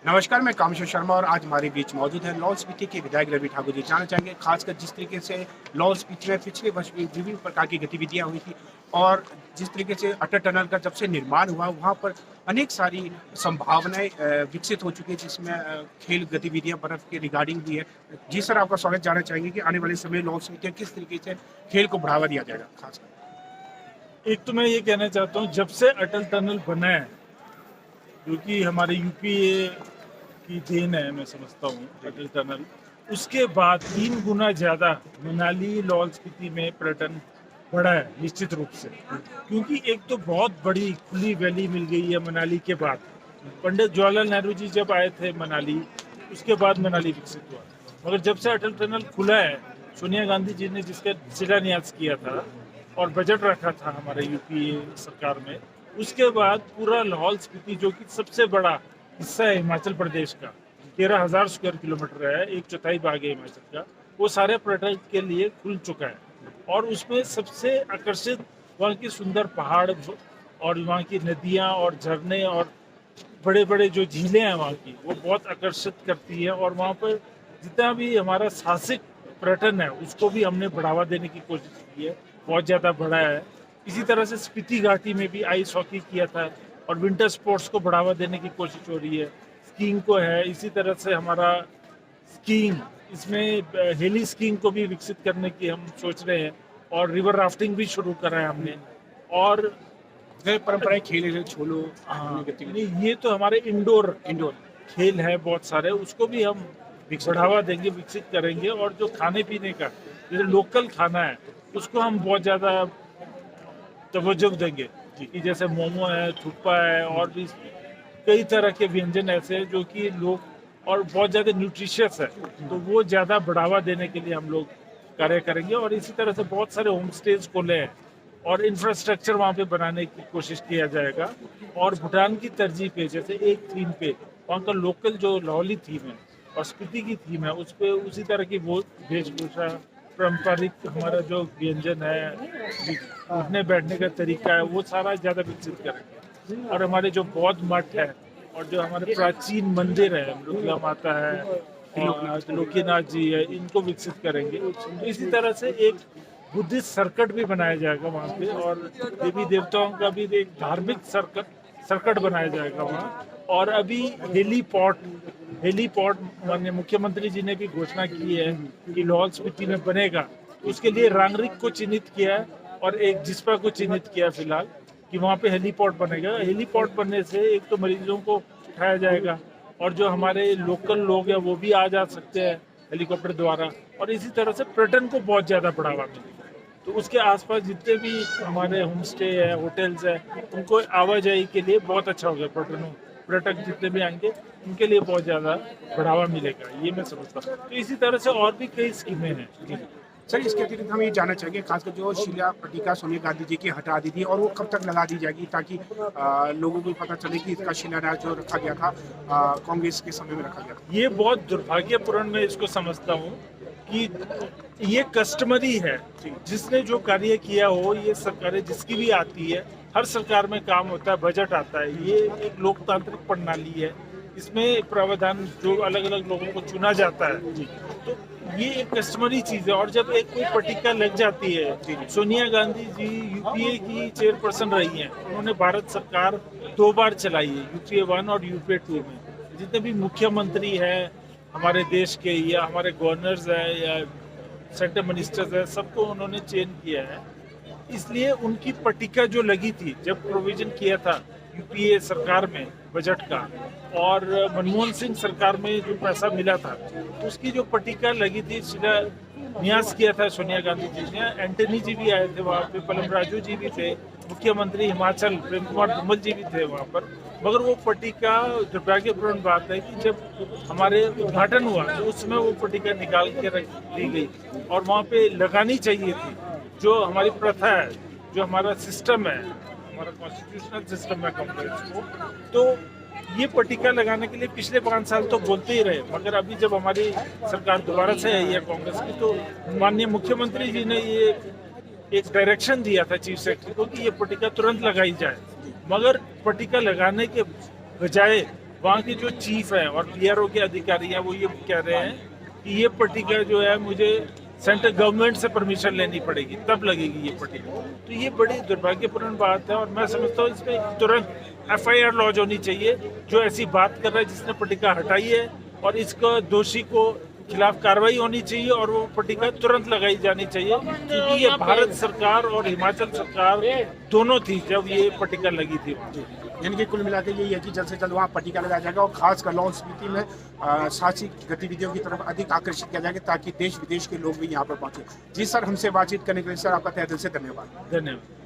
नमस्कार, मैं कामेश्वर शर्मा और आज हमारे बीच मौजूद है लाहौल स्पीति के विधायक रवि ठाकुर जी। जानना चाहेंगे खासकर जिस तरीके से लाहौल स्पीति में पिछले वर्ष भी विभिन्न प्रकार की गतिविधियां हुई थी और जिस तरीके से अटल टनल का जब से निर्माण हुआ वहाँ पर अनेक सारी संभावनाएं विकसित हो चुकी है, जिसमें खेल गतिविधियां बर्फ के रिगार्डिंग भी है। जी सर, आपका स्वागत। जानना चाहेंगे कि आने वाले समय लाहौल स्पीति में किस तरीके से खेल को बढ़ावा दिया जाएगा खासकर। एक तो मैं ये कहना चाहता हूँ, जब से अटल टनल बना है, जो कि हमारे यूपीए की देन है, मैं समझता हूँ अटल टनल, उसके बाद 3 गुना ज़्यादा मनाली लाहौल स्पीति में पर्यटन बढ़ा है निश्चित रूप से। क्योंकि एक तो बहुत बड़ी खुली वैली मिल गई है मनाली के बाद। पंडित जवाहरलाल नेहरू जी जब आए थे मनाली, उसके बाद मनाली विकसित हुआ। मगर जब से अटल टनल खुला है, सोनिया गांधी जी ने जिसका शिलान्यास किया था और बजट रखा था हमारे यूपीए सरकार में, उसके बाद पूरा लाहौल स्पीति, जो कि सबसे बड़ा हिस्सा है हिमाचल प्रदेश का, 13,000 स्क्वायर किलोमीटर है, 1/4 भाग है हिमाचल का, वो सारे पर्यटन के लिए खुल चुका है। और उसमें सबसे आकर्षित वहाँ की सुंदर पहाड़ और वहाँ की नदियाँ और झरने और बड़े बड़े जो झीलें हैं वहाँ की, वो बहुत आकर्षित करती है। और वहाँ पर जितना भी हमारा साहसिक पर्यटन है, उसको भी हमने बढ़ावा देने की कोशिश की है, बहुत ज़्यादा बढ़ा है। इसी तरह से स्पीति घाटी में भी आइस हॉकी किया था और विंटर स्पोर्ट्स को बढ़ावा देने की कोशिश हो रही है। स्कीइंग को है, इसी तरह से हमारा स्कीइंग, इसमें हेली स्कीइंग को भी विकसित करने की हम सोच रहे हैं और रिवर राफ्टिंग भी शुरू करा है हमने। और परंपराएं खेल है, छोलो नहीं, ये तो हमारे इंडोर खेल है बहुत सारे, उसको भी हम बढ़ावा देंगे, विकसित करेंगे। और जो खाने पीने का, जैसे लोकल खाना है, उसको हम बहुत ज़्यादा तवज्जो देंगे कि जैसे मोमो है, थुप्पा है और भी कई तरह के व्यंजन ऐसे हैं जो कि लोग और बहुत ज़्यादा न्यूट्रिशियस है, तो वो ज़्यादा बढ़ावा देने के लिए हम लोग कार्य करेंगे। और इसी तरह से बहुत सारे होम स्टेज खोले हैं और इंफ्रास्ट्रक्चर वहाँ पे बनाने की कोशिश किया जाएगा। और भूटान की तरजीह पे, जैसे एक थीम पे वहाँ का लोकल जो लाहौली थीम है और स्पीति की थीम है, उस पर उसी तरह की वो वेशभूषा, पारंपरिक हमारा जो व्यंजन है, उठने बैठने का तरीका है, वो सारा ज़्यादा विकसित करेंगे। और हमारे जो बौद्ध मठ है और जो हमारे प्राचीन मंदिर है, मृगला माता है और लोकीनाथ जी है, इनको विकसित करेंगे। तो इसी तरह से एक बुद्धिस्ट सर्किट भी बनाया जाएगा वहाँ पे, और देवी देवताओं का भी एक धार्मिक सर्किट बनाया जाएगा वहाँ। और अभी हेलीपोर्ट माननीय मुख्यमंत्री जी ने भी घोषणा की है कि लाहौल स्पीति में बनेगा। उसके लिए रांगरिक को चिन्हित किया है और एक जिस्पा को चिन्हित किया फिलहाल कि वहाँ पे हेलीपोर्ट बनेगा। हेलीपोर्ट बनने से एक तो मरीजों को उठाया जाएगा और जो हमारे लोकल लोग हैं वो भी आ जा सकते हैं हेलीकॉप्टर द्वारा, और इसी तरह से पर्यटन को बहुत ज़्यादा बढ़ावा मिलेगा। तो उसके आसपास जितने भी हमारे होम स्टे है, होटल्स है, उनको आवाजाही के लिए बहुत अच्छा होगा। पर्यटक जितने भी आएंगे उनके लिए बहुत ज़्यादा बढ़ावा मिलेगा, ये मैं समझता हूँ। तो इसी तरह से और भी कई स्कीमें हैं। सर, इसके अतिरिक्त हम ये जानना चाहेंगे खासकर जो शिला पट्टिका सोनिया गांधी जी की हटा दी थी और वो कब तक लगा दी जाएगी, ताकि लोगों को पता चले कि इसका शिलान्यास जो रखा गया था कांग्रेस के समय में रखा गया था। ये बहुत दुर्भाग्यपूर्ण मैं इसको समझता हूँ कि ये कस्टमरी है। जिसने जो कार्य किया हो, ये सरकारें जिसकी भी आती है, हर सरकार में काम होता है, बजट आता है। ये एक लोकतांत्रिक प्रणाली है, इसमें प्रावधान जो अलग अलग लोगों को चुना जाता है, तो ये एक कस्टमरी चीज है। और जब एक कोई पट्टिका लग जाती है, सोनिया गांधी जी यूपीए की चेयरपर्सन रही हैं, उन्होंने भारत सरकार 2 बार चलाई है, यूपीए 1 और यूपीए 2 में। जितने भी मुख्यमंत्री हैं हमारे देश के, या हमारे गवर्नर्स हैं या सेंटर मिनिस्टर्स हैं, सबको उन्होंने चेंज किया है। इसलिए उनकी पट्टिका जो लगी थी, जब प्रोविजन किया था यूपीए सरकार में बजट का और मनमोहन सिंह सरकार में जो पैसा मिला था, उसकी जो पट्टिका लगी थी, शिलान्यास किया था सोनिया गांधी जी ने। एंटनी जी भी आए थे वहाँ पे, पलम राजू जी भी थे, मुख्यमंत्री हिमाचल प्रेम कुमार धूमल जी भी थे वहाँ पर। मगर वो पट्टिका, दुर्भाग्यपूर्ण बात है कि जब हमारे उद्घाटन हुआ तो उस समय वो पट्टिका निकाल के रख दी गई और वहाँ पे लगानी चाहिए थी। जो हमारी प्रथा है, जो हमारा सिस्टम है, हमारा कॉन्स्टिट्यूशनल सिस्टम है कांग्रेस को, तो ये पट्टिका लगाने के लिए पिछले 5 साल तो बोलते ही रहे। मगर अभी जब हमारी सरकार दोबारा से आई है कांग्रेस की, तो माननीय मुख्यमंत्री जी ने ये एक डायरेक्शन दिया था चीफ सेक्रेटरी को कि ये पट्टिका तुरंत लगाई जाए। मगर पट्टिका लगाने के बजाय वहाँ के जो चीफ है और पीआरओ के अधिकारी हैं वो ये कह रहे हैं कि ये पट्टिका जो है मुझे सेंट्रल गवर्नमेंट से परमिशन लेनी पड़ेगी तब लगेगी ये पट्टिका। तो ये बड़ी दुर्भाग्यपूर्ण बात है और मैं समझता हूँ इसमें तुरंत FIR लॉन्च होनी चाहिए जो ऐसी बात कर रहा है जिसने पट्टिका हटाई है, और इसको दोषी को खिलाफ कार्रवाई होनी चाहिए और वो पट्टिका तुरंत लगाई जानी चाहिए, क्योंकि ये भारत सरकार और हिमाचल सरकार दोनों थी जब ये पट्टिका लगी थी। यानी कि कुल मिला के यही है कि जल्द से जल्द वहाँ पट्टिका लगाया जाएगा और खासकर लाहौल स्पीति में साहसिक गतिविधियों की तरफ अधिक आकर्षित किया जाएगा ताकि देश विदेश के लोग भी यहाँ पर पहुँचे। जी सर, हमसे बातचीत करने के लिए सर आपका तहे दिल से धन्यवाद। धन्यवाद।